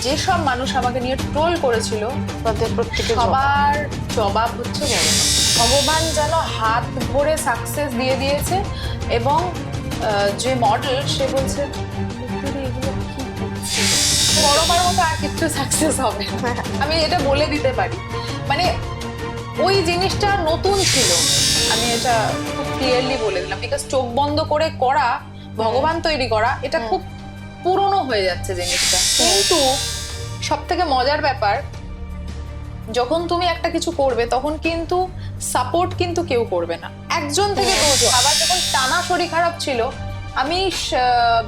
যেসব মানুষ আমাকে নিয়ে ট্রোল করেছিল তাদের প্রত্যেকের সবার জবাব হচ্ছে ভগবান যেন হাত ভরে সাকসেস দিয়ে দিয়েছে। এবং যে মডেল সে বলছে "দিদি, এগুলো কি করছিস?" বড়বার মতো আর কিছু সাকসেস হবে না। আমি এটা বলে দিতে পারি। মানে ওই জিনিসটা নতুন ছিল, আমি এটা খুব ক্লিয়ারলি বলে দিলাম। বিকজ চোখ বন্ধ করে করা, ভগবান তৈরি করা, এটা খুব পুরনো হয়ে যাচ্ছে জিনিসটা। কিন্তু সব থেকে মজার ব্যাপার, যখন তুমি একটা কিছু করবে তখন কিন্তু সাপোর্ট কিন্তু কেউ করবে না, একজন থেকে দুজন। আবার যখন টানা শরীর খারাপ ছিল, আমি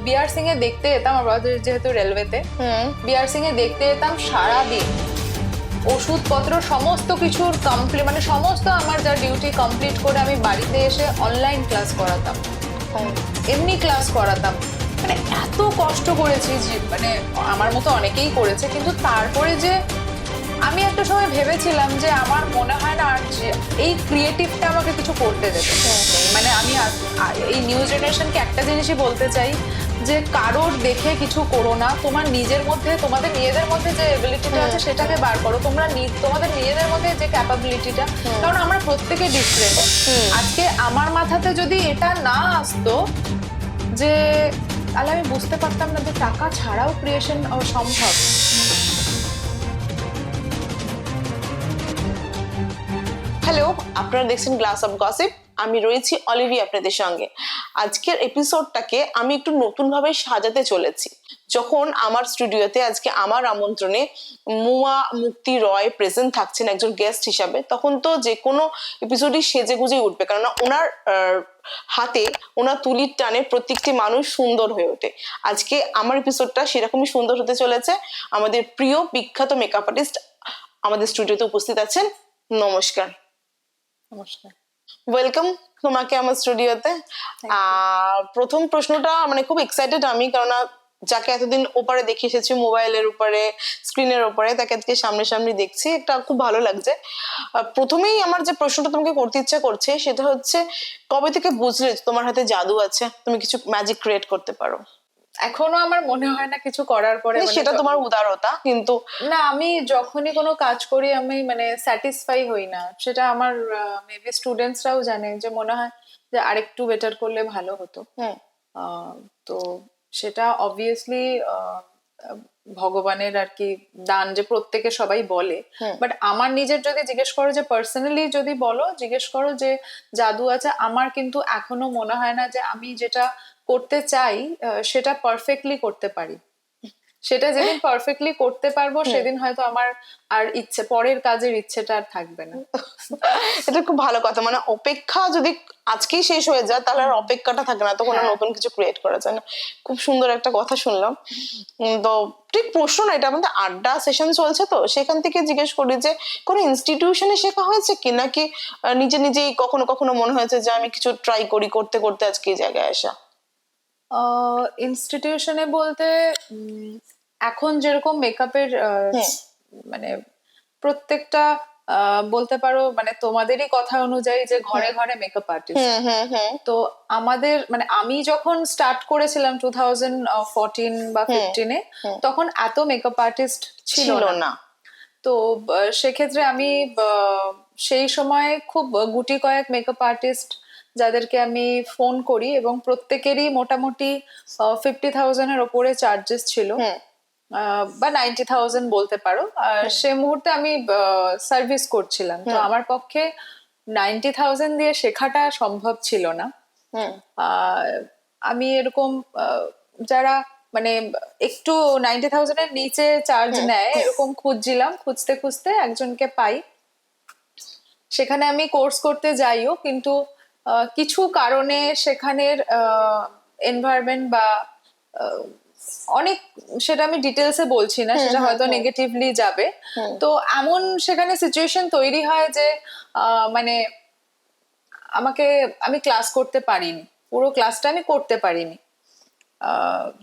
বিআর সিং এ দেখতে যেতাম, আমার যেহেতু রেলওয়েতে, বিআর সিং এ দেখতে যেতাম সারাদিন। ওষুধপত্র সমস্ত কিছুর মানে সমস্ত আমার যা ডিউটি কমপ্লিট করে আমি বাড়িতে এসে অনলাইন ক্লাস করাতাম, এমনি ক্লাস করাতাম। মানে এত কষ্ট করেছি, মানে আমার মতো অনেকেই করেছে। কিন্তু তারপরে যে আমি একটা সময় ভেবেছিলাম যে আমার মনে হয় না আর এই ক্রিয়েটিভটা আমাকে কিছু করতে দেবে। মানে আমি এই নিউ জেনারেশনকে একটা জিনিসই বলতে চাই যে কারোর দেখে কিছু করো না, তোমার নিজের মধ্যে, তোমাদের নিজেদের মধ্যে যে এবিলিটিটা আছে সেটাকে বার করো। তোমাদের নিজেদের মধ্যে যে ক্যাপাবিলিটিটা, কারণ আমরা প্রত্যেকে ডিফারেন্ট। আজকে আমার মাথাতে যদি এটা না আসতো যে তাহলে আমি বুঝতে পারতাম না যে টাকা ছাড়াও ক্রিয়েশন সম্ভব। হ্যালো, আপনারা দেখছেন গ্লাস অফ গসিপ। আমি রয়েছি অলিভিয়া আপনাদের সঙ্গে। আজকের এপিসোডটাকে আমি একটু নতুন ভাবে সাজাতে চলেছি। যখন আমার স্টুডিওতে আজকে আমার আমন্ত্রণে মুয়া মুক্তি রয় প্রেজেন্ট থাকছেন একজন গেস্ট হিসাবে, তখন তো যে কোনো এপিসোডই সেজে গুজে উঠবে, কারণ ওনার হাতে, ওনার তুলির টানে প্রত্যেকটি মানুষ সুন্দর হয়ে ওঠে। আজকে আমার এপিসোডটা সেরকমই সুন্দর হতে চলেছে। আমাদের প্রিয় বিখ্যাত মেকআপ আর্টিস্ট আমাদের স্টুডিওতে উপস্থিত আছেন। নমস্কার। নমস্কার, ওয়েলকাম তোমাকে আমার স্টুডিওতে। প্রথম প্রশ্নটা মানে খুব এক্সাইটেড আমি, কারণ যাকে এতদিন ওপারে দেখে এসেছি, মোবাইলের উপরে, স্ক্রিনের উপরে, তাকে আজকে সামনাসামনি দেখছি, একটা খুব ভালো লাগছে। প্রথমেই আমার যে প্রশ্নটা তোমাকে করতে ইচ্ছা করছে সেটা হচ্ছে, কবে থেকে বুঝলে তোমার হাতে জাদু আছে, তুমি কিছু ম্যাজিক ক্রিয়েট করতে পারো? এখনো আমার মনে হয় না কিছু করার পরে সেটা তোমার উদারতা, কিন্তু না, আমি যখনই কোনো কাজ করি আমি মানে স্যাটিসফাই হই না। সেটা আমার মেবি স্টুডেন্টসরাও জানে যে মনে হয় যে আরেকটু বেটার করলে ভালো হতো। তো সেটা অবভিয়াসলি ভগবানের আর কি দান, যে প্রত্যেকে সবাই বলে। বাট আমার নিজের যদি জিজ্ঞেস করো, যে পার্সোনালি যদি জিজ্ঞেস করো যে জাদু আছে, আমার কিন্তু এখনো মনে হয় না যে আমি যেটা করতে চাই সেটা পারফেক্টলি করতে পারি। সেটা যেদিন পারফেক্টলি করতে পারবো সেদিন হয়তো আমার আর পরের কাজের ইচ্ছেটা আর থাকবে না। এটা খুব ভালো কথা। মানে অপেক্ষা যদি আজকেই শেষ হয়ে যায় তাহলে আর অপেক্ষাটা থাকে না, তখন নতুন কিছু ক্রিয়েট করা যায় না। খুব সুন্দর একটা কথা শুনলাম। তো ঠিক প্রশ্ন না, এটা আমাদের আড্ডা সেশন চলছে, তো সেখান থেকে জিজ্ঞেস করি যে কোনো ইনস্টিটিউশনে শেখা হয়েছে কি, নাকি নিজে নিজেই কখনো কখনো মনে হয়েছে যে আমি কিছু ট্রাই করি, করতে করতে আজকে এই জায়গায় আসা? ইনস্টিটিউশনে বলতে এখন যেরকম মেকআপের মানে প্রত্যেকটা বলতে পারো মানে তোমাদেরই কথা অনুযায়ী যে ঘরে ঘরে মেকআপ আর্টিস্ট। তো আমাদের মানে আমি যখন স্টার্ট করেছিলাম 2014 বা 15-এ, তখন এত মেকআপ আর্টিস্ট ছিল না। তো সেক্ষেত্রে আমি সেই সময় খুব গুটি কয়েক মেকআপ আর্টিস্ট যাদেরকে আমি ফোন করি, এবং প্রত্যেকেরই মোটামুটি 50,000-এর ওপরে চার্জেস ছিল, বা 90,000 বলতে পারো। সে মুহূর্তে আমি সার্ভিস করছিলাম, তো আমার পক্ষে 90,000 দিয়ে শেখাটা সম্ভব ছিল না। আমি এরকম যারা মানে একটু 90,000-এর নিচে চার্জ নেয় এরকম খুঁজছিলাম, খুঁজতে খুঁজতে একজনকে পাই। সেখানে আমি কোর্স করতে যাইও, কিন্তু কিছু কারণে সেখানের এনভায়রনমেন্ট বা অনেক, সেটা আমি ডিটেলসে বলছি না, সেটা হয়তো নেগেটিভলি যাবে। তো এমন সেখানে সিচুয়েশন তৈরি হয় যে মানে আমি ক্লাস করতে পারিনি, পুরো ক্লাসটা আমি করতে পারিনি।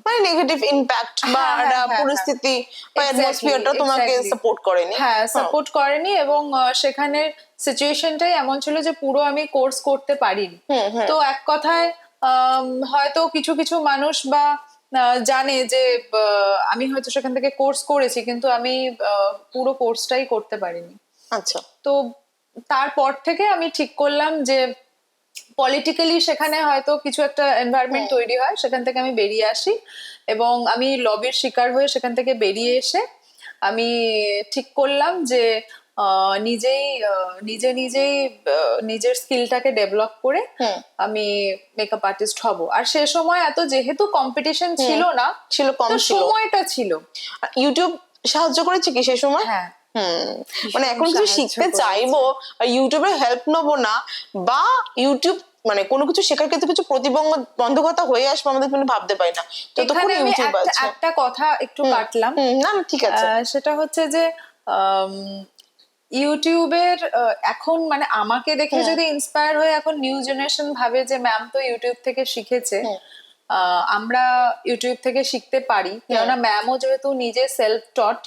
মানে নেগেটিভ ইমপ্যাক্ট বা একটা পরিস্থিতি বা অ্যাটমসফিয়ারটা তোমাকে সাপোর্ট করেনি। হ্যাঁ, সাপোর্ট করেনি, এবং সেখানের সিচুয়েশনটাই এমন ছিল যে পুরো আমি কোর্স করতে পারিনি। তো এক কথায় হয়তো কিছু কিছু মানুষ বা জানে যে আমি হয়তো সেখান থেকে কোর্স করেছি, কিন্তু আমি পুরো কোর্সটাই করতে পারিনি। আচ্ছা। তো তারপর থেকে আমি ঠিক করলাম যে পলিটিক্যালি সেখানে হয়তো কিছু একটা এনভায়রনমেন্ট তৈরি হয়, সেখান থেকে আমি বেরিয়ে আসি। এবং আমি লবির শিকার হয়ে সেখান থেকে বেরিয়ে এসে আমি ঠিক করলাম যে নিজেই নিজের স্কিলটাকে ডেভেলপ করে আমি মেকআপ আর্টিস্ট হব। আর সে সময় এত যেহেতু কম্পিটিশন ছিল না, ছিল, কম তো ছিল। সময়টা ছিল। ইউটিউব সাহায্য করেছে কি সেই সময়? হ্যাঁ, মানে এখন কিছু শিখতে চাইবো আর ইউটিউবের হেল্প নেবো না, বা ইউটিউব মানে কোনো কিছু শেখার ক্ষেত্রে কিছু প্রতিবন্ধকতা হয়ে আসবে আমাদের কিন্তু ভাবতে পারি না যতক্ষণ এখানে আমি ইউটিউব আছে। একটা কথা একটু কাটলাম। না না, ঠিক আছে। সেটা হচ্ছে যে ইউটিউবের এখন মানে আমাকে দেখে যদি ইন্সপায়ার হয়ে এখন নিউ জেনারেশন ভাবে যে ম্যাম তো ইউটিউব থেকে শিখেছে, আমরা ইউটিউব থেকে শিখতে পারি, কেননা ম্যামও যেহেতু নিজে সেলফ টট,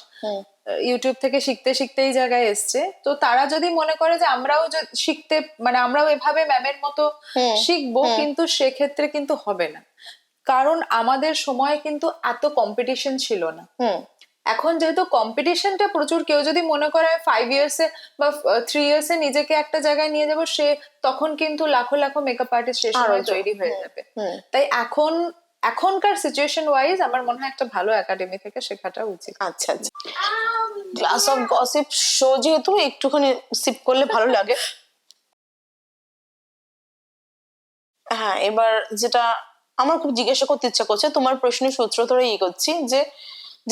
ইউটিউব থেকে শিখতে শিখতে এই জায়গায় এসছে। তো তারা যদি মনে করে যে আমরাও শিখতে মানে আমরাও এভাবে ম্যামের মতো শিখবো, কিন্তু সেক্ষেত্রে কিন্তু হবে না, কারণ আমাদের সময় কিন্তু এত কম্পিটিশন ছিল না। এখন যেহেতু কম্পিটিশনটা প্রচুর, কেউ যদি মনে করে 5 ইয়ার্সে বা 3 ইয়ার্সে নিজেকে একটা জায়গায় নিয়ে যাবো, সে তখন কিন্তু লাখো লাখো মেকআপ আর্টিস্ট সে সময় তৈরি হয়ে যাবে। তাই এখনকার সিচুয়েশন ওয়াইজ আমার মনে হয় একটা ভালো একাডেমি থেকে শেখাটা উচিত। আচ্ছা আচ্ছা, ক্লাস অফ গসিপ শো যেহেতু একটুখানি সিপ করলে ভালো লাগে। হ্যাঁ, এবার যেটা আমার খুব জিজ্ঞাসা করতে ইচ্ছা করছে, তোমার প্রশ্নের সূত্র ধরে করছি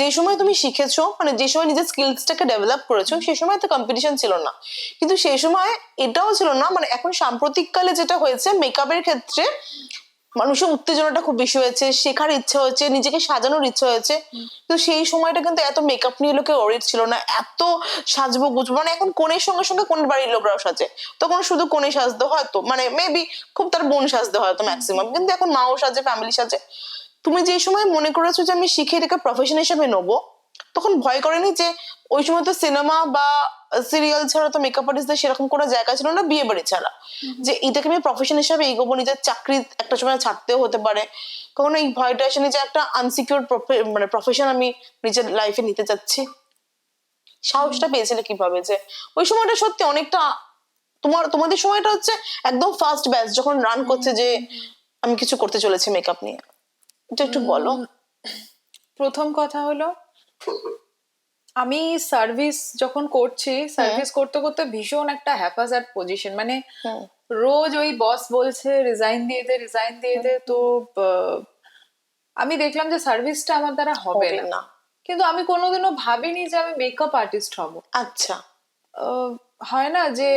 যে সময় তুমি শিখেছো, মানে যে সময় নিজের স্কিলসটাকে ডেভেলপ করেছো, সেই সময় তো কম্পিটিশন ছিল না, কিন্তু সেই সময় এটাও ছিল না, মানে এখন সাম্প্রতিককালে যেটা হয়েছে মেকআপের ক্ষেত্রে মানুষের উত্তেজনাটা খুব বেশি হয়েছে, শেখার ইচ্ছা হয়েছে, নিজেকে সাজানোর ইচ্ছা হয়েছে। তো সেই সময়টা কিন্তু এত মেকআপ নিয়ে লোকে ওরিড ছিল না, এত সাজবো গুজবো, মানে এখন কোণের সঙ্গে সঙ্গে কোন বাড়ির লোকরাও সাজে, তখন শুধু কোণে সাজতে হয়তো মানে মেবি খুব তার বোন সাজতে হয়তো ম্যাক্সিমাম, কিন্তু এখন মাও সাজে, ফ্যামিলি সাজে। তুমি যে সময় মনে করেছো যে আমি শিখে এটাকে প্রফেশন হিসেবে নেবো, তখন ভয় করেনি যে ওই সময় তো সিনেমা বা সিরিয়াল ছাড়া তো মেকআপ আর্টিস্টদের সেরকম কোনো জায়গা ছিল না বিয়ে বাড়ি ছাড়া, যে এটাকে আমি প্রফেশন হিসেবে এগোবো, নিজের চাকরি একটা সময় ছাড়তেও হতে পারে, কখনো এই ভয়টা আসেনি যে একটা আনসিকিউর মানে প্রফেশন আমি নিজের লাইফে নিতে চাচ্ছি? সাহসটা পেয়েছিলে কিভাবে যে ওই সময়টা সত্যি অনেকটা তোমাদের সময়টা হচ্ছে একদম ফার্স্ট ব্যাচ যখন রান করছে যে আমি কিছু করতে চলেছি মেকআপ নিয়ে, এটা একটু বলো। প্রথম কথা হলো, আমি সার্ভিস যখন করছি, সার্ভিস করতে করতে ভীষণ একটা হ্যাপাজার্ড পজিশন, মানে রোজ ওই বস বলছে রিজাইন দিয়ে দে, তো আমি দেখলাম যে সার্ভিসটা আমার দ্বারা হবে না। কিন্তু আমি কোনোদিনও ভাবিনি যে আমি মেকআপ আর্টিস্ট হব। আচ্ছা, হয় না যে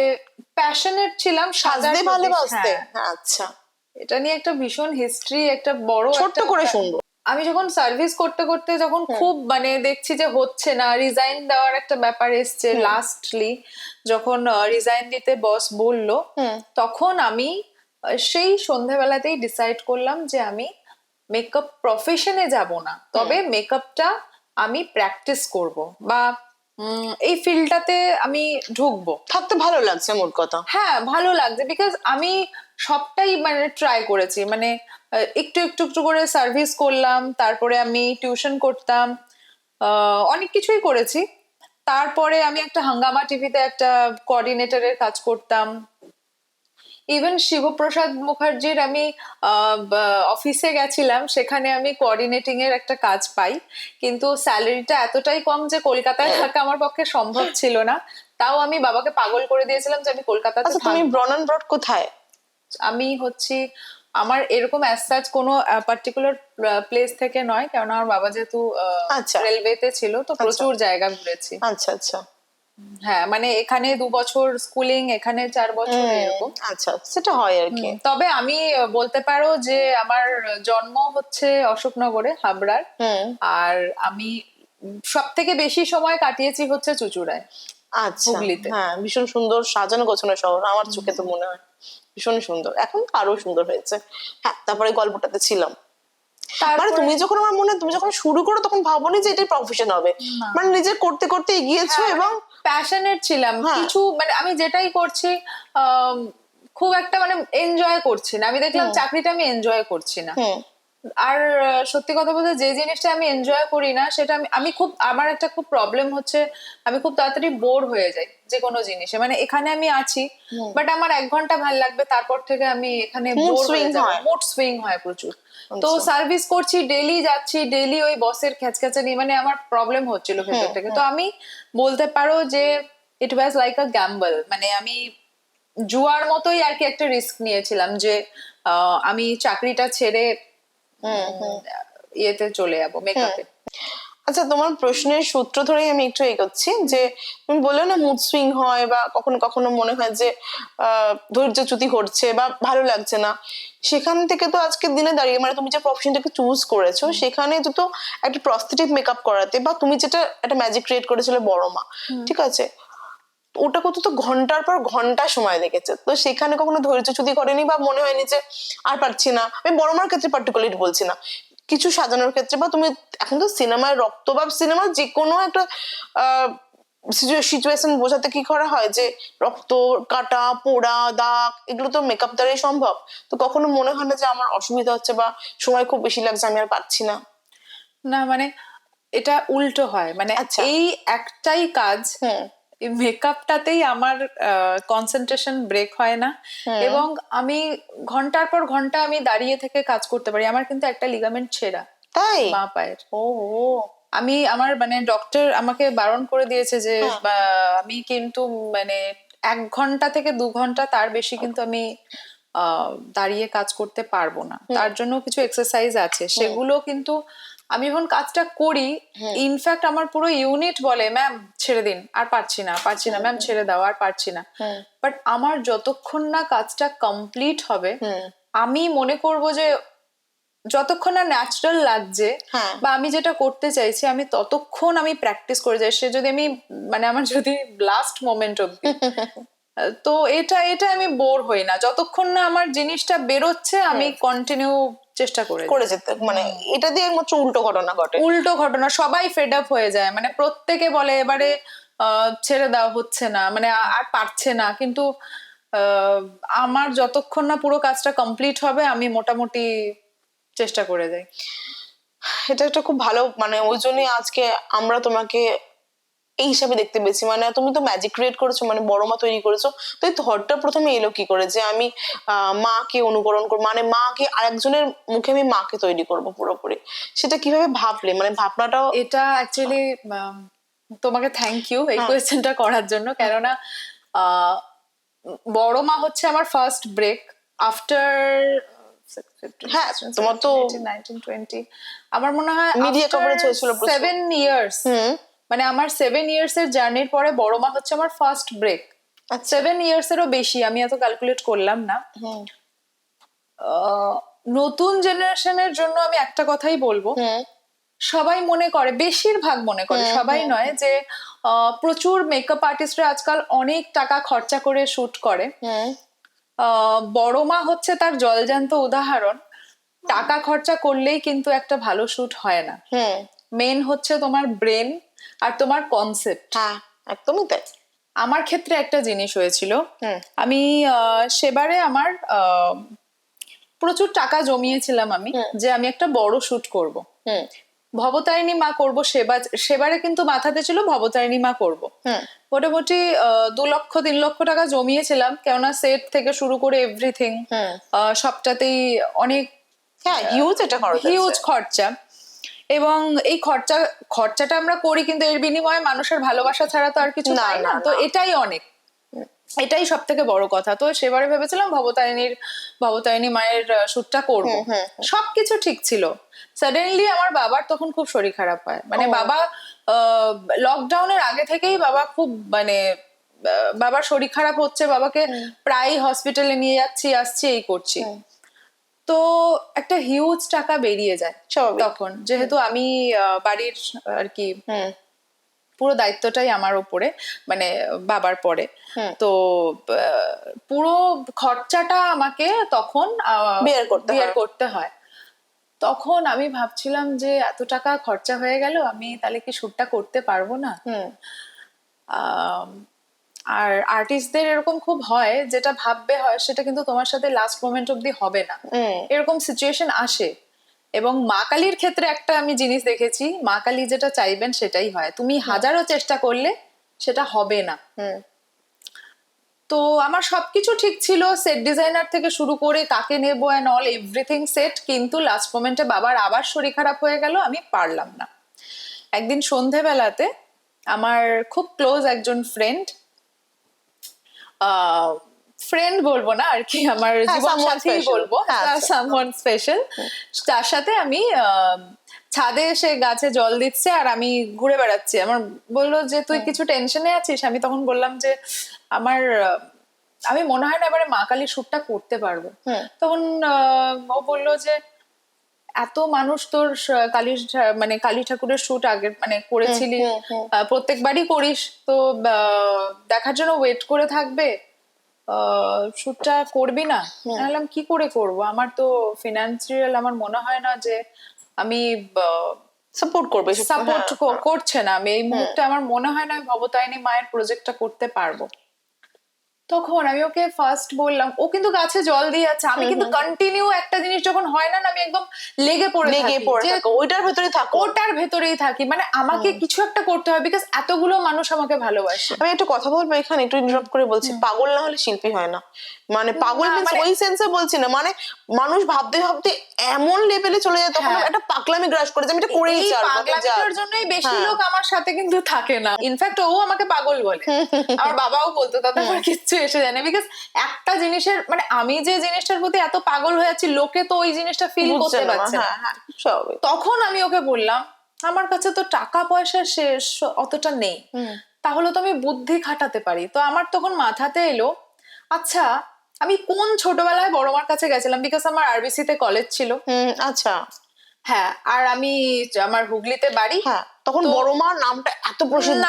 প্যাশনেট ছিলাম সাজতে ভালোবাসতে। আচ্ছা, এটা নিয়ে একটা ভীষণ হিস্ট্রি, একটা বড় ছোট্ট করে শুনবো। আমি যখন সার্ভিস করতে করতে যখন খুব মানে দেখছি যে হচ্ছে না, রিজাইন দেওয়ার একটা ব্যাপার এসছে, লাস্টলি যখন রিজাইন দিতে বস বলল, তখন আমি সেই সন্ধ্যাবেলাতেই ডিসাইড করলাম যে আমি মেকআপ প্রফেশনে যাব না, তবে মেকআপটা আমি প্র্যাকটিস করব, বা এই ফিল্ডটাতে আমি ঢুকবো। থাকতে ভালো লাগছে মোট কথা। হ্যাঁ, ভালো লাগছে, বিকজ আমি সবটাই মানে ট্রাই করেছি, মানে একটু একটু একটু করে সার্ভিস করলাম, তারপরে আমি টিউশন করতাম, অনেক কিছুই করেছি। তারপরে আমি একটা হাঙ্গামা টিভিতে একটা কোঅর্ডিনেটরের কাজ করতাম। ইভেন শিবপ্রসাদ মুখার্জির আমি অফিসে গেছিলাম, সেখানে আমি কোঅর্ডিনেটিং এর একটা কাজ পাই, কিন্তু স্যালারিটা এতটাই কম যে কলকাতায় থাকা আমার পক্ষে সম্ভব ছিল না। তাও আমি বাবাকে পাগল করে দিয়েছিলাম যে আমি কলকাতাতে থাকবো। তুমি ব্রন অ্যান্ড ব্রড কোথায়? আমি হচ্ছি, আমার এরকম অ্যাজ সাচ কোনো পার্টিকুলার প্লেস থেকে নয়, কারণ আমার বাবা যেহেতু রেলওয়েতে ছিল, তো প্রচুর জায়গা ঘুরেছি। আচ্ছা আচ্ছা, হ্যাঁ, মানে এখানে 2 বছর স্কুলিং, এখানে 4 বছর, এরকম। আচ্ছা, সেটা হয় আর কি। তবে আমি বলতে পারো যে আমার জন্ম হচ্ছে অশোকনগরে, হাবড়ার, আর আমি সব থেকে বেশি সময় কাটিয়েছি হচ্ছে চুঁচুড়ায়, হুগলিতে। হ্যাঁ, ভীষণ সুন্দর সাজানো গোছানো শহর, আমার চোখে তো মনে হয় ভীষণ সুন্দর, এখন আরো সুন্দর হয়েছে। হ্যাঁ, তারপরে গল্পটাতে ছিলাম, মানে তুমি যখন আমার মনে তুমি যখন শুরু করো তখন ভাবনি যে এটাই প্রফেশন হবে, মানে নিজে করতে করতে এগিয়েছো এবং প্যাশনেট ছিলাম কিছু, মানে আমি যেটাই করছি খুব একটা মানে এনজয় করছি না, আমি দেখলাম চাকরিটা আমি এনজয় করছি না, আর সত্যি কথা বলতে যে জিনিসটা আমি এনজয় করি না সেটা আমি খুব, আমার একটা খুব প্রবলেম হচ্ছে, আমি খুব তাড়াতাড়ি বোর হয়ে যাই যে কোনো জিনিসে। মানে এখানে আমি আছি, বাট আমার 1 ঘন্টা ভালো লাগবে, তারপর থেকে আমি এখানে Mood বোর হয়ে swing যাবো, হয়। মুড সুইং হয় প্রচুর। তো আচ্ছা। সার্ভিস করছি, ডেলি যাচ্ছি, ডেলি ওই বসের খ্যাচখ্যাচানি, মানে আমার প্রবলেম হচ্ছিল ভেতর থেকে। তো আমি বলতে পারো যে ইট ওয়াজ লাইক আ গ্যাম্বল, মানে আমি জুয়ার মতোই আর কি একটা রিস্ক নিয়েছিলাম যে আমি চাকরিটা ছেড়ে ইয়েতে চলে যাবো, মেকআপে। আচ্ছা, তোমার প্রশ্নের সূত্র ধরেই আমি একটু এগোচ্ছি যে তুমি বললে না মুড সুইং হয় বা কখনো কখনো মনে হয় যে ধৈর্যচ্যুতি ঘটছে বা ভালো লাগছে না, সেখান থেকে তো আজকের দিনে দাঁড়িয়ে মানে তুমি যে প্রফেশনটাকে চুজ করেছো সেখানে তো একটা প্রস্থেটিক মেকআপ করাতে বা তুমি যেটা একটা ম্যাজিক ক্রিয়েট করেছিলে বড় মা, ঠিক আছে, ওটা করতে তো ঘন্টার পর ঘন্টা সময় লেগেছে, তো সেখানে কখনো ধৈর্যচ্যুতি করেনি বা মনে হয়নি যে আর পারছি না? আমি বড় মার ক্ষেত্রে পার্টিকুলারলি বলছি না, কিছু সাজানোর ক্ষেত্রে বা তুমি এখন তো সিনেমায় রক্ত বা সিনেমার যে কোনো একটা সিচুয়েশন বোঝাতে কি করা হয় যে রক্ত, কাটা, পোড়া, দাগ, এগুলো তো মেকআপ দ্বারাই সম্ভব। তো কখনো মনে হয় না যে আমার অসুবিধা হচ্ছে বা সময় খুব বেশি লাগছে, আমি আর পারছি না? না মানে এটা উল্টো হয়, মানে আচ্ছা। এই একটাই কাজ, এই মেকআপটাতেই আমার কনসেন্ট্রেশন ব্রেক হয় না, এবং আমি ঘন্টার পর ঘন্টা আমি দাঁড়িয়ে থেকে কাজ করতে পারি। আমার কিন্তু একটা লিগামেন্ট ছেঁড়া তাই? বাঁ পায়ের। ও। আমি আমার মানে ডক্টর আমাকে বারণ করে দিয়েছে যে আমি কিন্তু মানে 1 ঘন্টা থেকে 2 ঘন্টা, তার বেশি কিন্তু আমি দাঁড়িয়ে কাজ করতে পারবো না। তার জন্য কিছু এক্সারসাইজ আছে, সেগুলো কিন্তু আমি যখন কাজটা করি, ইনফ্যাক্ট আমার পুরো ইউনিট বলে ম্যাম ছেড়ে দিন, আর পারছি না, পারছি না ম্যাম, ছেড়ে দাও, আর পারছি না। বাট আমার যতক্ষণ না কাজটা কমপ্লিট হবে, আমি মনে করব যে যতক্ষণ না ন্যাচারাল লাগছে বা আমি যেটা করতে চাইছি, আমি ততক্ষণ আমি প্র্যাকটিস করে যাই। সে যদি আমি মানে আমার যদি লাস্ট মোমেন্ট অব্দি, তো এটা এটা আমি বোর হই না, যতক্ষণ না আমার জিনিসটা বেরোচ্ছে আমি কন্টিনিউ চেষ্টা করে যেতে, মানে এটা দিয়ে একমাত্র উল্টো ঘটনা ঘটে। উল্টো ঘটনা, সবাই ফেড আপ হয়ে যায়, মানে প্রত্যেকে বলে এবারে ছেড়ে দেওয়া হচ্ছে না, মানে আর পারছে না। কিন্তু আমার যতক্ষণ না পুরো কাজটা কমপ্লিট হবে আমি মোটামুটি চেষ্টা করে যাই। এটা একটা খুব ভালো, মানে ওই জন্যই আজকে আমরা তোমাকে এই হিসাবে দেখতে পেয়েছি। মানে তুমি তো ম্যাজিক ক্রিয়েট করেছো, মানে বড় মা তৈরি করেছো, তো এই থটটা প্রথমে এলো কি করে যে আমি মাকে অনুকরণ করবো, মানে মাকে আরেকজনের মুখে আমি মাকে তৈরি করবো পুরোপুরি, সেটা কিভাবে ভাবলে? মানে ভাবনাটাও এটা অ্যাকচুয়ালি তোমাকে থ্যাংক ইউ এই কোয়েশ্চেনটা করার জন্য, কেননা বড় মা হচ্ছে আমার ফার্স্ট ব্রেক আফটার তোমার তো 1920, আমার মনে হয় মিডিয়া কভারেজ হয়েছিল 7 ইয়ার্স, মানে আমার 7 ইয়ার্স এর জার্নির পরে বড় মা হচ্ছে আমার ফার্স্ট ব্রেক। 7 ইয়ার্স এরও বেশি, আমি এত ক্যালকুলেট করলাম না। নতুন জেনারেশনের জন্য আমি একটা কথাই বলবো, সবাই মনে করে, বেশিরভাগ মনে করে, সবাই নয়, যে প্রচুর মেকআপ আর্টিস্টরা আজকাল অনেক টাকা খরচা করে শুট করে। বড় মা হচ্ছে তার জলজান্ত উদাহরণ। টাকা খরচা করলেই কিন্তু একটা ভালো শুট হয় না, মেন হচ্ছে তোমার ব্রেন আর তোমার কনসেপ্ট। একদমই তাই। আমার ক্ষেত্রে একটা জিনিস হয়েছিল, আমি সেবারে আমার প্রচুর টাকা জমিয়েছিলাম আমি, যে আমি একটা বড় শুট করব, ভবতারিণী মা করব। সেবারে কিন্তু মাথাতে ছিল ভবতারিণী মা করব। মোটামুটি 2 লক্ষ 3 লক্ষ টাকা জমিয়েছিলাম, কেননা সেট থেকে শুরু করে এভরিথিং সবটাতেই অনেক হিউজ খরচা। এবং এই খরচাটা আমরা করি, কিন্তু এর বিনিময়ে মানুষের ভালোবাসা ছাড়া তো আর কিছু পাই না। তো এটাই অনেক, এটাই সব থেকে বড় কথা। তো সেবারে ভেবেছিলাম ভবতারিণী মায়ের শুটটা করব, সবকিছু ঠিক ছিল। সাডেনলি আমার বাবার তখন খুব শরীর খারাপ হয়, মানে বাবা লকডাউনের আগে থেকেই বাবা খুব মানে বাবার শরীর খারাপ হচ্ছে, বাবাকে প্রায় হসপিটালে নিয়ে যাচ্ছি আসছি এই করছি। তো একটা হিউজ টাকা বেরিয়ে যায় তখন, যেহেতু আমি বাড়ির আর কি পুরো দায়িত্বটাই আমার উপরে, মানে বাবার পরে। তো পুরো খরচাটা আমাকে তখন বিয়ার করতে হয়। তখন আমি ভাবছিলাম যে এত টাকা খরচা হয়ে গেল, আমি তাহলে কি শুটটা করতে পারবো না। আর আর্টিস্টদের এরকম খুব হয়, যেটা ভাববে হয় সেটা কিন্তু তোমার সাথে লাস্ট মোমেন্ট অব্দি হবে না, এরকম সিচুয়েশন আসে। এবং মা কালীর ক্ষেত্রে একটা আমি জিনিস দেখেছি, মা কালী যেটা চাইবেন সেটাই হয়, তুমি হাজারো চেষ্টা করলে সেটা হবে না। তো আমার সবকিছু ঠিক ছিল, সেট ডিজাইনার থেকে শুরু করে কাকে নেবো অ্যান্ড অল এভরিথিং সেট, কিন্তু লাস্ট মোমেন্টে বাবার আবার শরীর খারাপ হয়ে গেল, আমি পারলাম না। একদিন সন্ধেবেলাতে আমার খুব ক্লোজ একজন ফ্রেন্ড বলবো না আর কি, আমার জীবন সাথী বলবো, সামওয়ান স্পেশাল, তার সাথে আমি ছাদে এসে গাছে জল দিচ্ছে আর আমি ঘুরে বেড়াচ্ছি। আমার বললো যে তুই কিছু টেনশনে আছিস? আমি তখন বললাম যে আমি মনে হয় না এবারে মা কালীর শ্যুটটা করতে পারবো। তখন ও বললো যে এত মানুষ তোর কালী ঠাকুরের শ্যুট আগের করেছিলি, প্রত্যেকবারই করিস, তো দেখার জন্য ওয়েট করে থাকবে, শ্যুটটা করবি না? বললাম কি করে করব, আমার তো ফিনান্সিয়াল আমার মনে হয় না যে আমি সাপোর্ট করছে না, আমি এই মুহূর্তে আমার মনে হয় না আমি ভবতারিণী মায়ের প্রজেক্টটা করতে পারবো। তখন আমি ওকে ফার্স্ট বললাম, ও কিন্তু গাছে জল দিয়ে যাচ্ছে, আমি কিন্তু কন্টিনিউ একটা জিনিস যখন হয় না, আমি একদম লেগে পড়ে ওটার ভেতরেই থাকি, মানে আমাকে কিছু একটা করতে হয়, বিকজ এতগুলো মানুষ আমাকে ভালোবাসে। আমি একটা কথা বলবো এখানে, একটু ইন্টারাপ্ট করে বলছি, পাগল না হলে শিল্পী হয় না। মানে পাগল ওই সেন্সে বলছি না, মানে মানুষ ভাবতে ভাবতে এমন লেভেলে চলে যায় তখন একটা পাগলামি গ্রাস করে যে আমি এটা করেই ছাড়বো। পাগলামিটার জন্যই বেশি লোক আমার সাথে কিন্তু থাকে না, ইনফ্যাক্ট ও আমাকে পাগল বলে, আমার বাবাও বলতো, তাতে আমার কিচ্ছু এসে যায় না, বিকজ একটা জিনিসের আমি যে জিনিসটার প্রতি এত পাগল হয়ে যাচ্ছি, লোকে তো ওই জিনিসটা ফিল করতে পারছে না। তখন আমি ওকে বললাম, আমার কাছে তো টাকা পয়সা শেষ অতটা নেই, তাহলে তো আমি বুদ্ধি খাটাতে পারি। তো আমার তখন মাথাতে এলো, আচ্ছা আমি কোন ছোটবেলায় বড় মার কাছে গেছিলাম, বিকজ আমার আরবিসি তে কলেজ ছিল। আচ্ছা, হ্যাঁ, আর আমার হুগলিতে বাড়ি। তখন বড় মার নামটা এত প্রসিদ্ধ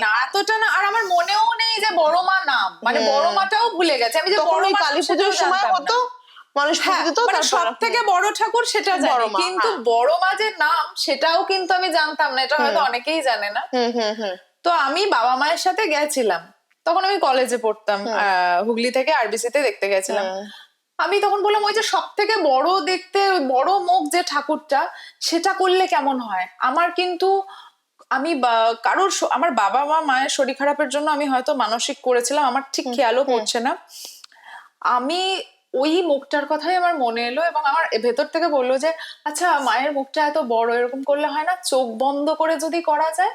না এতটা না, আর আমার মনেও নেই যে বড় মা নাম, মানে বড় মাটাও ভুলে গেছে আমি, যে বড় মা কালী পুজোর সময় হতো মানুষ সব থেকে বড় ঠাকুর সেটা জানি, কিন্তু বড় মা যে নাম সেটাও কিন্তু আমি জানতাম না, এটা হয়তো অনেকেই জানে না। তো আমি বাবা মায়ের সাথে গেছিলাম, তখন আমি কলেজে পড়তাম, হুগলি থেকে আরবিসি তে দেখতে গেছিলাম। আমি তখন বললাম, ওই যে সব থেকে বড় দেখতে বড় মুখ যে ঠাকুরটা, সেটা করলে কেমন হয়। আমার কিন্তু আমার বাবা মায়ের শরীর খারাপের জন্য আমি হয়তো মানসিক করেছিলাম, আমার ঠিক খেয়ালও পড়ছে না, আমি ওই মুখটার কথাই আমার মনে এলো, এবং আমার ভেতর থেকে বললো যে আচ্ছা মায়ের মুখটা এত বড়, এরকম করলে হয় না, চোখ বন্ধ করে যদি করা যায়।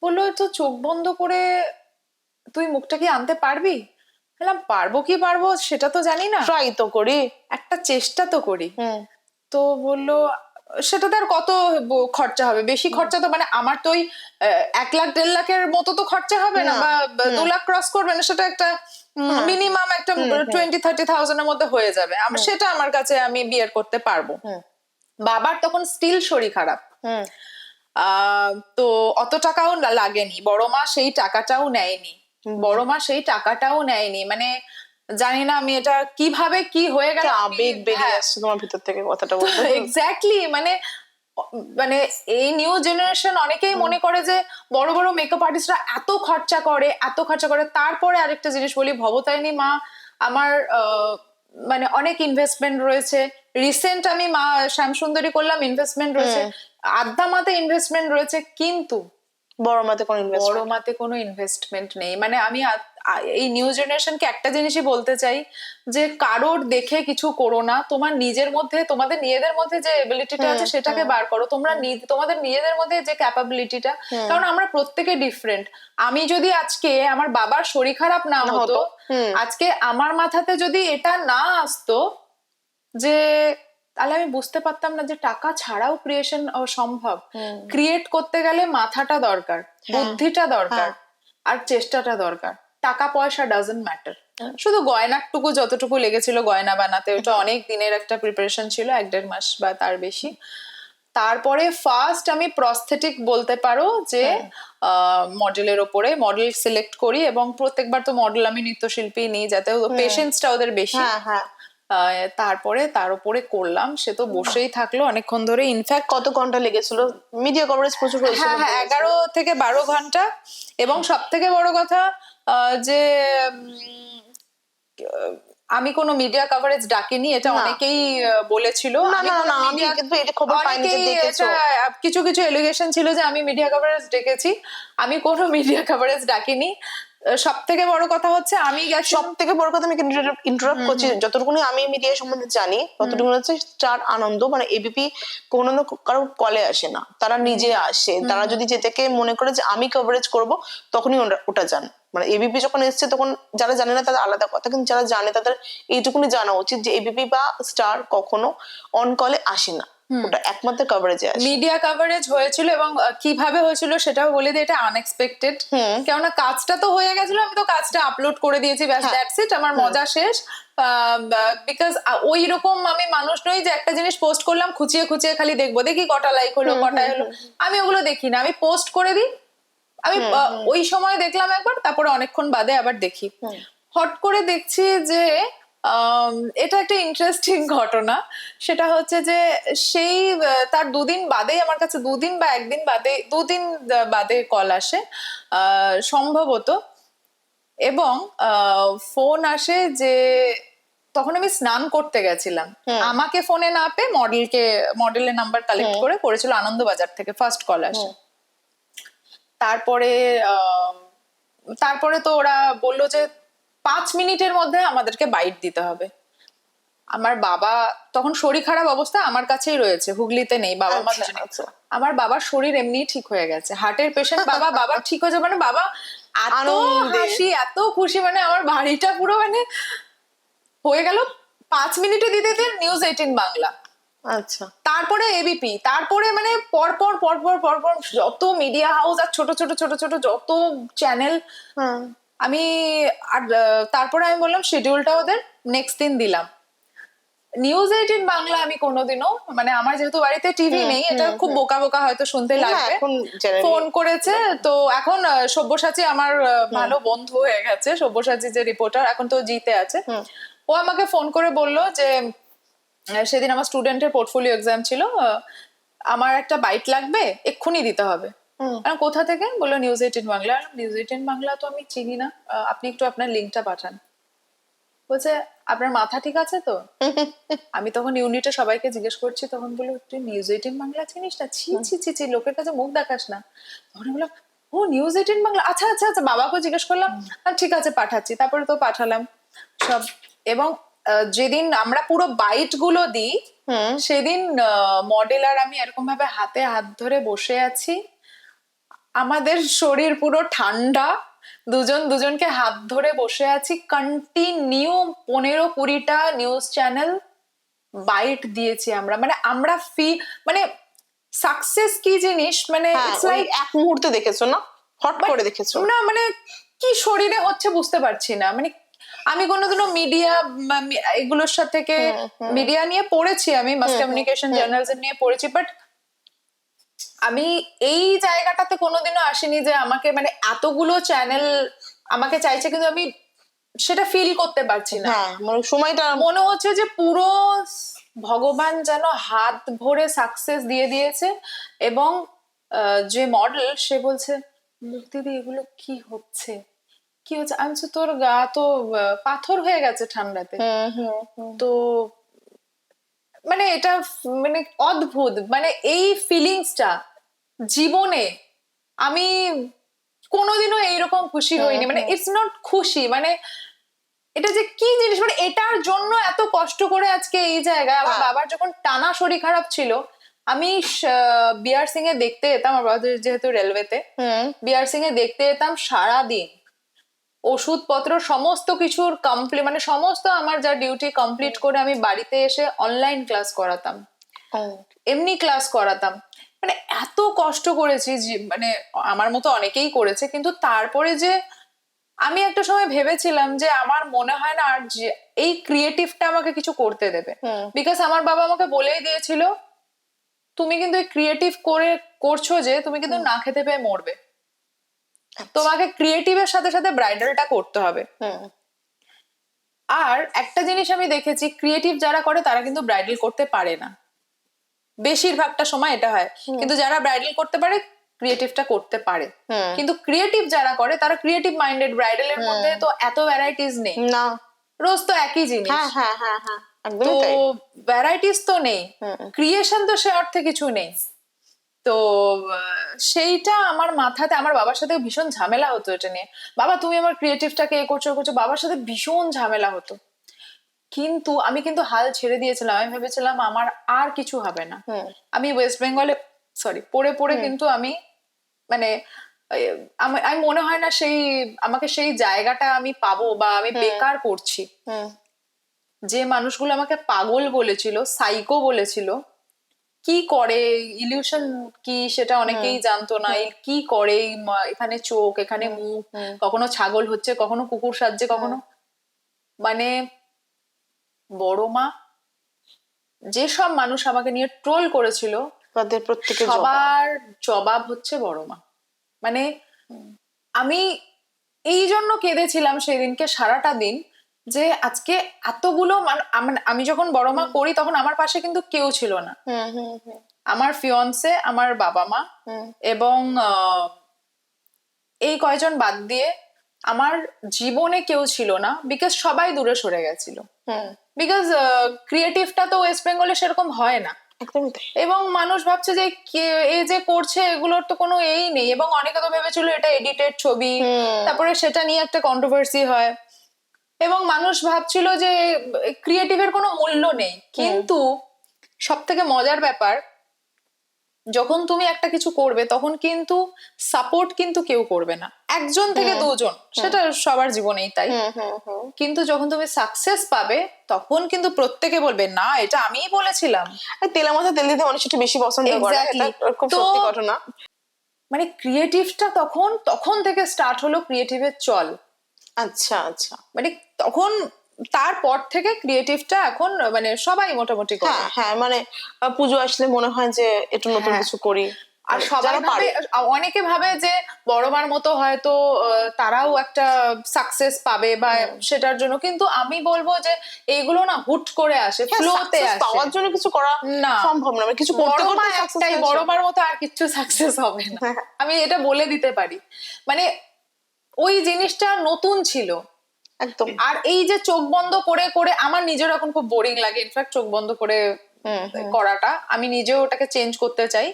বললো তো চোখ বন্ধ করে তুই মুখটা কি আনতে পারবি? বললাম পারবো কি পারবো সেটা তো জানি না, ট্রাই তো করি, একটা চেষ্টা তো করি। তো বললো সেটাতে আর কত খরচা হবে, বেশি খরচা তো আমার তো ওই 1 লাখ 1.5 লাখের মতো তো খরচা হবে না, বা 2 লাখ ক্রস করবে না, সেটা একটা মিনিমাম একটা 20-30,000 এর মধ্যে হয়ে যাবে, সেটা আমার কাছে আমি বিয়ার করতে পারবো। বাবার তখন স্টিল শরীর খারাপ, তো অত টাকাও লাগেনি, বড় মা সেই টাকাটাও নেয়নি, মানে জানি না আমি এটা কিভাবে কি হয়ে গেল, আবেগ বেরিয়ে আসছে তোমার ভিতর থেকে কথাটা বলতে। এক্স্যাক্টলি, মানে এই নিউ জেনারেশন অনেকেই মনে করে যে বড় বড় মেকআপ আর্টিস্টরা এত খরচা করে। তারপরে আরেকটা জিনিস বলি, ভবতারিণী মা আমার মানে অনেক ইনভেস্টমেন্ট রয়েছে, রিসেন্ট আমি মা শ্যামসুন্দরী করলাম, ইনভেস্টমেন্ট রয়েছে, আদ্যা মাতে ইনভেস্টমেন্ট রয়েছে, কিন্তু বড় মাতে কোনো ইনভেস্টমেন্ট নেই। মানে আমি এই নিউ জেনারেশনকে একটা জিনিসই বলতে চাই, যে কারোর দেখে কিছু করো না, তোমাদের নিজেদের মধ্যে যে এবিলিটিটা আছে সেটাকে বার করো, তোমাদের নিজেদের মধ্যে যে ক্যাপাবিলিটিটা, কারণ আমরা প্রত্যেকে ডিফারেন্ট। আমি যদি আজকে আমার বাবার শরীর খারাপ না হতো, আজকে আমার মাথাতে যদি এটা না আসতো, যে তাহলে আমি বুঝতে পারতাম না যে টাকা ছাড়াও ক্রিয়েশন সম্ভব। ক্রিয়েট করতে গেলে মাথাটা দরকার, বুদ্ধিটা দরকার, আর চেষ্টাটা দরকার। টাকা পয়সা ডাজন্ট ম্যাটার। শুধু গয়নাটুকু যতটুকু লেগেছিল গয়না বানাতে, ওটা অনেক দিনের একটা প্রিপারেশন ছিল, 1-1.5 মাস বা তার বেশি। তারপরে ফার্স্ট আমি প্রস্থেটিক বলতে পারো যে মডেলের ওপরে মডেল সিলেক্ট করি, এবং প্রত্যেকবার তো মডেল আমি নৃত্যশিল্পী নিই, যাতে পেশেন্সটা ওদের বেশি। তারপরে তার উপরে করলাম, সে তো বসেই থাকলো অনেকক্ষণ ধরে। ইনফ্যাক্ট কত ঘন্টা লেগেছিল? মিডিয়া কভারেজ প্রচুর হয়েছিল। 11 থেকে 12 ঘন্টা। এবং সব থেকে বড় কথা যে আমি কোনো মিডিয়া কভারেজ ডাকিনি, এটা না। অনেকেই বলেছিল। না আমি না কোনো না, আমি media- কিন্তু এটা খবর পাইনি যে অনেকেই দেখেছো। কিছু কিছু এলিগেশন ছিল যে আমি মিডিয়া কভারেজ ডেকেছি। আমি কোনো মিডিয়া কভারেজ ডাকিনি। সব থেকে বড় কথা হচ্ছে আমি গেছি। সব থেকে বড় কথা, আমি ইন্টারাপ্ট করছি, যতটুকুনি আমি মিডিয়া সম্বন্ধে জানি ততটুকু হচ্ছে স্টার আনন্দ মানে এবিপি কোনো না কারো কলে আসে না, তারা নিজে আসে। তারা যদি যেটাকে মনে করে যে আমি কভারেজ করব তখনই ওটা যান। মানে এবিপি যখন এসছে তখন যারা জানে না তাদের আলাদা কথা, কিন্তু যারা জানে তাদের এইটুকুনি জানা উচিত যে এবিপি বা স্টার কখনো অন কলে আসে না, ওটা একমাত্র কভারেজে আসে। মিডিয়া কভারেজ হয়েছিল এবং কিভাবে হয়েছিল সেটাও বলে দিই, এটা আনএক্সপেক্টেড। কেননা কাজটা তো হয়ে গেছিল, আমি তো কাজটা আপলোড করে দিয়েছি, ব্যাস দ্যাটস ইট, আমার মজা শেষ। বিকজ ওই রকম আমি মানুষ নই যে একটা জিনিস পোস্ট করলাম খুঁচিয়ে খুঁচিয়ে খালি দেখবো, দেখি কটা লাইক হলো কটায় হলো, আমি ওগুলো দেখি না। আমি পোস্ট করে দিই, আমি ওই সময় দেখলাম একবার, তারপরে অনেকক্ষণ বাদে আবার দেখি। হট করে দেখছি যে এটা একটা ইন্টারেস্টিং ঘটনা। সেটা হচ্ছে যে সেই তার দুদিন বাদেই আমার কাছে, দুদিন বা একদিন বাদে, দুদিন বাদে কল আসে সম্ভবত, এবং ফোন আসে যে তখন আমি স্নান করতে গেছিলাম। আমাকে ফোনে না পেয়ে মডেলের নাম্বার কালেক্ট করে করেছিল আনন্দবাজার থেকে, ফার্স্ট কল আসে। তারপরে তো ওরা বললো যে 5 মিনিটের মধ্যে আমাদেরকে বাইট দিতে হবে। আমার বাবা তখন শরীর খারাপ অবস্থা, আমার কাছেই রয়েছে, হুগলিতে নেই, বাবা মা দুজনে। আমার বাবার শরীর এমনি ঠিক হয়ে গেছে, হার্টের পেশেন্ট বাবা, বাবার ঠিক হয়েছে, মানে বাবা এত হাসি এত খুশি, মানে আমার বাড়িটা পুরো মানে হয়ে গেল। 5 মিনিটে দিতে দিতে নিউজ 18 বাংলা, আচ্ছা, তারপরে এবিপি, তারপরে মানে পরপর পরপর পরপর যত মিডিয়া হাউস আর ছোট ছোট ছোট ছোট যত চ্যানেল। আমি আর তারপরে আমি বললাম শিডিউলটা ওদের নেক্সট দিন দিলাম। নিউজ 18 বাংলা আমি কোনোদিনও, মানে আমার যেহেতু বাড়িতে টিভি নেই, এটা খুব বোকা বোকা হয়তো শুনতে লাগবে, ফোন করেছে তো এখন সব্যসাচী আমার ভালো বন্ধু হয়ে গেছে, সব্যসাচী যে রিপোর্টার এখন তো জিতে আছে, ও আমাকে ফোন করে বললো যে সেদিন আমার স্টুডেন্টের পোর্টফোলিও এক্সাম ছিল, আমার একটা বাইট লাগবে, এক্ষুনি দিতে হবে। কোথা থেকে? বললো নিউজ 18 বাংলা। নিউজ 18 বাংলা তো আমি চিনি না, আপনি একটু আপনার লিঙ্কটা পাঠান। বলছে আপনার মাথা ঠিক আছে তো? আমি তখন ইউনিটে সবাইকে জিজ্ঞেস করছি, তখন বললো তুই নিউজ 18 বাংলা চিনিস না? ছি ছি ছি ছি, লোকের কাছে মুখ দেখাস না। তখন বললাম ও নিউজ 18 বাংলা, আচ্ছা আচ্ছা আচ্ছা। বাবাকে জিজ্ঞেস করলাম, ঠিক আছে পাঠাচ্ছি। তারপরে তো পাঠালাম সব। এবং যেদিন আমরা পুরো বাইট গুলো দিই সেদিন মডেল আর আমি এরকম ভাবে হাতে হাত ধরে বসে আছি, আমাদের শরীর পুরো ঠান্ডা, দুজন দুজনকে হাত ধরে বসে আছি, কন্টিনিউ 15-20টা নিউজ চ্যানেল বাইট দিয়েছি আমরা। মানে আমরা মানে সাকসেস কি জিনিস, মানে এক মুহূর্তে দেখেছো না, হট করে দেখেছো না, মানে কি শরীরে হচ্ছে বুঝতে পারছি না। মানে আমি কোনোদিনও মিডিয়া এগুলোর সাথে মিডিয়া নিয়ে পড়েছি, আমি মাস কমিউনিকেশন জার্নালিজম নিয়ে পড়েছি, বাট আমি এই জায়গাটাতে কোনোদিনও আসিনি যে আমাকে মানে এতগুলো চ্যানেল আমাকে চাইছে, কিন্তু আমি সেটা ফিল করতে পারছি না। সময়টা মনে হচ্ছে যে পুরো ভগবান যেন হাত ভরে সাকসেস দিয়ে দিয়েছে। এবং যে মডেল সে বলছে দিদি এগুলো কি হচ্ছে কি হচ্ছে, আমি বলছি তোর গা তো পাথর হয়ে গেছে ঠান্ডাতে। তো মানে এটা মানে অদ্ভুত, মানে এই ফিলিংসটা জীবনে আমি কোনোদিনও এইরকম খুশি হইনি। মানে ইটস নট খুশি, মানে এটা যে কি জিনিস, মানে এটার জন্য এত কষ্ট করে আজকে এই জায়গায়। আমার বাবার যখন টানা শরীর খারাপ ছিল, আমি বিআর সিং এ দেখতে যেতাম, আমার বাবা যেহেতু রেলওয়েতে, বিআর সিং এ দেখতে যেতাম সারাদিন, ওষুধপত্র সমস্ত কিছুর মানে সমস্ত আমার যা ডিউটি কমপ্লিট করে আমি বাড়িতে এসে অনলাইন ক্লাস করাতাম, এমনি ক্লাস করাতাম। মানে এত কষ্ট করেছি, মানে আমার মতো অনেকেই করেছে, কিন্তু তারপরে যে আমি একটা সময় ভেবেছিলাম যে আমার মনে হয় না আর যে এই ক্রিয়েটিভটা আমাকে কিছু করতে দেবে, বিকজ আমার বাবা আমাকে বলেই দিয়েছিল তুমি কিন্তু এই ক্রিয়েটিভ করছো যে তুমি কিন্তু না খেতে পেয়ে মরবে, তোমাকে ক্রিয়েটিভের সাথে সাথে ব্রাইডালটা করতে হবে। আর একটা জিনিস আমি দেখেছি, ক্রিয়েটিভ যারা করে তারা কিন্তু ব্রাইডাল করতে পারে না, বেশিরভাগটা সময় এটা হয়। কিন্তু যারা ব্রাইডাল করতে পারে ক্রিয়েটিভটা করতে পারে। কিন্তু ক্রিয়েটিভ যারা করে তারা ক্রিয়েটিভ মাইন্ডেড, ব্রাইডালের মধ্যে তো এত ভ্যারাইটিস নেই না, রোজ তো একই জিনিস। হ্যাঁ হ্যাঁ হ্যাঁ হ্যাঁ, তো একদমই তাই। ভ্যারাইটিস তো নেই, ক্রিয়েশন তো সে অর্থে কিছু নেই। তো সেইটা আমার মাথাতে, আমার বাবার সাথে ভীষণ ঝামেলা হতো এটা নিয়ে। বাবা তুমি আমার ক্রিয়েটিভটাকে এ করছো করছো, বাবার সাথে ভীষণ ঝামেলা হতো। কিন্তু আমি কিন্তু হাল ছেড়ে দিয়েছিলাম, আমি ভেবেছিলাম আমার আর কিছু হবে না। আমি ওয়েস্ট বেঙ্গলে পড়ে পড়ে কিন্তু আমি মানে আমি মনে হয় না সেই আমাকে সেই জায়গাটা আমি পাবো, বা আমি বেকার করছি। যে মানুষগুলো আমাকে পাগল বলেছিল, সাইকো বলেছিল, কি করে ইলিউশন কি সেটা অনেকেই জানতো না, কি করে এখানে চোখ এখানে মুখ, কখনো ছাগল হচ্ছে কখনো কুকুর সাজছে কখনো, মানে বড় মা যেসব মানুষ আমাকে নিয়ে ট্রোল করেছিল তাদের প্রত্যেকের সবার জবাব হচ্ছে বড় মা। মানে আমি এই জন্য কেঁদেছিলাম সেদিনকে সারাটা দিন, যে আজকে এতগুলো আমি যখন বড় মা করি তখন আমার পাশে কিন্তু কেউ ছিল না। আমার ফিয়ন্সে, আমার বাবা মা এবং এই কয়জন বাদ দিয়ে আমার জীবনে কেউ ছিল না, বিকজ সবাই দূরে সরে গেছিল। বিকজ ক্রিয়েটিভটা তো ওয়েস্ট বেঙ্গলে সেরকম হয় না, এবং মানুষ ভাবছে যে এ যে করছে এগুলোর তো কোনো এই নেই, এবং অনেকে তো ভেবেছিল এটা এডিটেড ছবি, তারপরে সেটা নিয়ে একটা কন্ট্রোভার্সি হয়, এবং মানুষ ভাবছিল যে ক্রিয়েটিভের কোনো মূল্য নেই। কিন্তু সব থেকে মজার ব্যাপার, যখন তুমি একটা কিছু করবে তখন কিন্তু সাপোর্ট কিন্তু কেউ করবে না, একজন থেকে দুজন, সেটা সবার জীবনেই তাই। কিন্তু যখন তুমি সাকসেস পাবে তখন কিন্তু প্রত্যেকে বলবে না এটা আমিই বলেছিলাম। তেলা মাথা তেল দিতে মানুষ একটু বেশি পছন্দ করে, খুব সত্যি ঘটনা। মানে ক্রিয়েটিভটা তখন থেকে স্টার্ট হলো ক্রিয়েটিভের চল। আচ্ছা আচ্ছা, মানে তখন তারপর থেকে ক্রিয়েটিভটা এখন মানে সবাই মোটামুটি করে। হ্যাঁ মানে পুজো আসলে মনে হয় যে একটু নতুন কিছু করি, আর সবাই ভাবে, অনেকে ভাবে যে বড়মার মতো হয়তো তারাও একটা সাকসেস পাবে বা সেটার জন্য, কিন্তু আমি বলবো যে এইগুলো না হুট করে আসে, ফ্লোতে আসে, পাওয়ার জন্য কিছু করা না সম্ভব না, কিছু করতে করতে একটাই বড়মার মতো আর কিছু সাকসেস হবে না, আমি এটা বলে দিতে পারি। মানে ওই জিনিসটা নতুন ছিল একদম। আর এই যে চোখ বন্ধ করে করে আমার নিজের এখন খুব বোরিং লাগে, ইনফ্যাক্ট চোখ বন্ধ করে করাটা আমি নিজেও ওটাকে চেঞ্জ করতে চাই।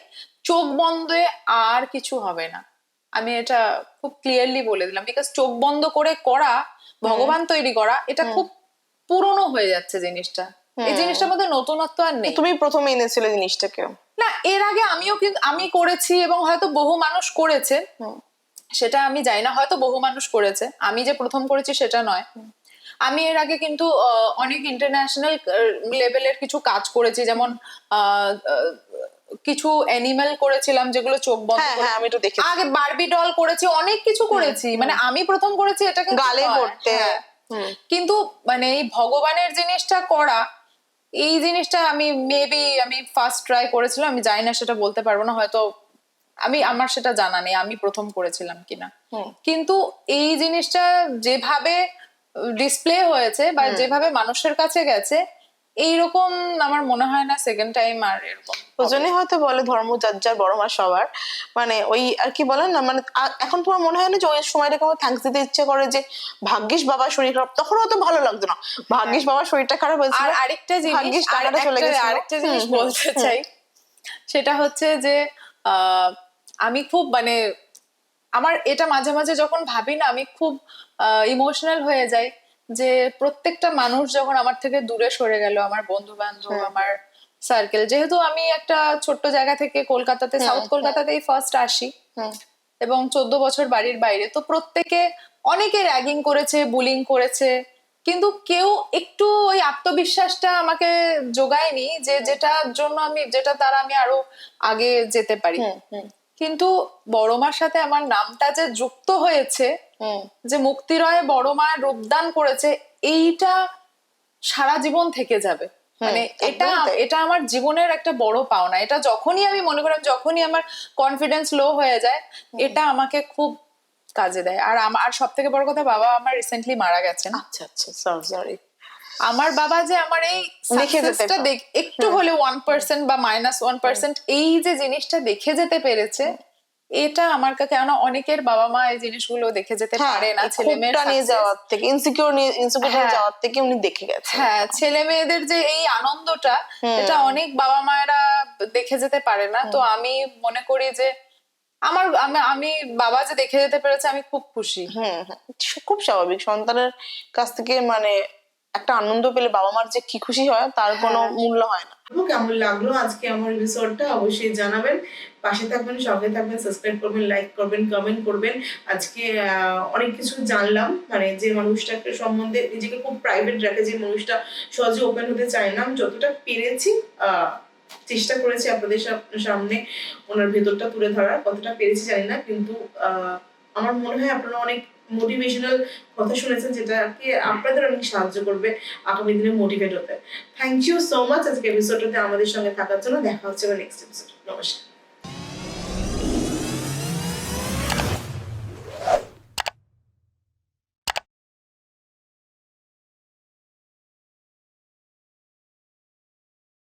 চোখ বন্ধে আর কিছু হবে না, আমি এটা খুব ক্লিয়ারলি বলে দিলাম, বিকজ চোখ বন্ধ করে করা, ভগবান তৈরি করা, এটা খুব পুরনো হয়ে যাচ্ছে জিনিসটা। এই জিনিসটার মধ্যে নতুনত্ব আর নেই। তুমি প্রথমে এনেছিলে জিনিসটাকে না, এর আগে আমি করেছি এবং হয়তো বহু মানুষ করেছে, সেটা আমি জানি না, হয়তো বহু মানুষ করেছে, আমি যে প্রথম করেছি সেটা নয়। আমি এর আগে কিন্তু অনেক ইন্টারন্যাশনাল লেভেলের কিছু কাজ করেছি, যেমন কিছু অ্যানিমেল করেছিলাম যেগুলো চোখ বন্ধ করে, আমি তো দেখেছি, আগে বারবি ডল করেছি, অনেক কিছু করেছি, মানে আমি প্রথম করেছি এটা কিন্তু গালে করতে। কিন্তু মানে এই ভগবানের জিনিসটা করা, এই জিনিসটা আমি মেবি আমি ফার্স্ট ট্রাই করেছিলাম, আমি জানি না, সেটা বলতে পারবো না, হয়তো আমার সেটা জানা নেই আমি প্রথম করেছিলাম কিনা। কিন্তু এই জিনিসটা যেভাবে ডিসপ্লে হয়েছে বা যেভাবে মানুষের কাছে গেছে, এইরকম আমার মনে হয় না সেকেন্ড টাইম আর এরকম। ওই জন্যই হয়তো বলে ধর্ম যার যার, বড় মা সবার, মানে ওই আর কি বলেন না, মানে এখন তোমার মনে হয় না যে ওই সময়টাকে আমার থ্যাঙ্কস দিতে ইচ্ছে করে যে ভাগ্যিস বাবার শরীর খারাপ, তখন হয়তো ভালো লাগতো না, ভাগ্যিস বাবার শরীরটা খারাপ হয়েছিল। আর আরেকটা জিনিস বলতে চাই, সেটা হচ্ছে যে আমি খুব মানে আমার এটা মাঝে মাঝে যখন ভাবি না, আমি খুব ইমোশনাল হয়ে যাই, যে প্রত্যেকটা মানুষ যখন আমার থেকে দূরে সরে গেল, আমার বন্ধু বান্ধব, আমার সার্কেল, যেহেতু আমি একটা ছোট্ট জায়গা থেকে কলকাতাতে, সাউথ কলকাতাতেই ফার্স্ট আসি, এবং 14 বছর বাড়ির বাইরে, তো প্রত্যেকে অনেকে র্যাগিং করেছে, বুলিং করেছে, কিন্তু কেউ একটু ওই আত্মবিশ্বাসটা আমাকে যোগায়নি যে যেটার দ্বারা আমি আরো আগে যেতে পারি। কিন্তু বড় মার সাথে আমার নামটা যে যুক্ত হয়েছে, যে মুক্তি রয় বড় মায়ের রূপদান করেছে, এইটা সারা জীবন থেকে যাবে। মানে এটা আমার জীবনের একটা বড় পাওনা। এটা যখনই আমি মনে করি, যখনই আমার কনফিডেন্স লো হয়ে যায়, এটা আমাকে খুব কাজে দেয়। আর সব থেকে বড় কথা, বাবা আমার রিসেন্টলি মারা গেছেন। আচ্ছা আচ্ছা, সরি। আমার বাবা যে আমার এই সাকসেসটা একটু হলে 1% বা -1% এই যে জিনিসটা দেখে যেতে পেরেছে, এটা আমার কাছে, কেননা অনেকের বাবা মা এই জিনিসগুলো দেখে যেতে পারে না, ছেলে মেয়ের ক্ষোভটা নিয়ে success। যাওয়ার থেকে ইনসিকিউর হ্যাঁ। যাওয়ার থেকে উনি দেখে গেছেন। হ্যাঁ, ছেলে মেয়েদের যে এই আনন্দটা, এটা অনেক বাবা মায়েরা দেখে যেতে পারে না। তো আমি মনে করি যে আমি বাবা যে দেখে যেতে পেরেছে, আমি খুব খুশি। খুব স্বাভাবিক, সন্তানের কাছ থেকে মানে একটা আনন্দ পেলে বাবা মার যে কি খুশি হয় তার কোনো মূল্য হয় না। কেমন লাগলো আজকে আমার এপিসোডটা অবশ্যই জানাবেন, পাশে থাকবেন, সঙ্গে থাকবেন, সাবস্ক্রাইব করবেন, লাইক করবেন, কমেন্ট করবেন। আজকে অনেক কিছু জানলাম, মানে যে মানুষটাকে সম্বন্ধে নিজেকে খুব প্রাইভেট রাখে, যে মানুষটা সহজে ওপেন হতে চায় না, যতটা পেরেছি চেষ্টা করেছি আপনাদের সামনে ওনার ভেতরটা তুলে ধরার। কতটা পেরেছি জানি না, কিন্তু আমার মনে হয় আপনারা অনেক মোটিভেশনাল কথা শুনেছেন, যেটাকে আপনাদের অনেক সাহায্য করবে আগামী দিনে মোটিভেট হতে। থ্যাংক ইউ সো মাচ আজকে এপিসোডটাতে আমাদের সঙ্গে থাকার জন্য। দেখা হচ্ছে নেক্সট এপিসোডে। নমস্কার।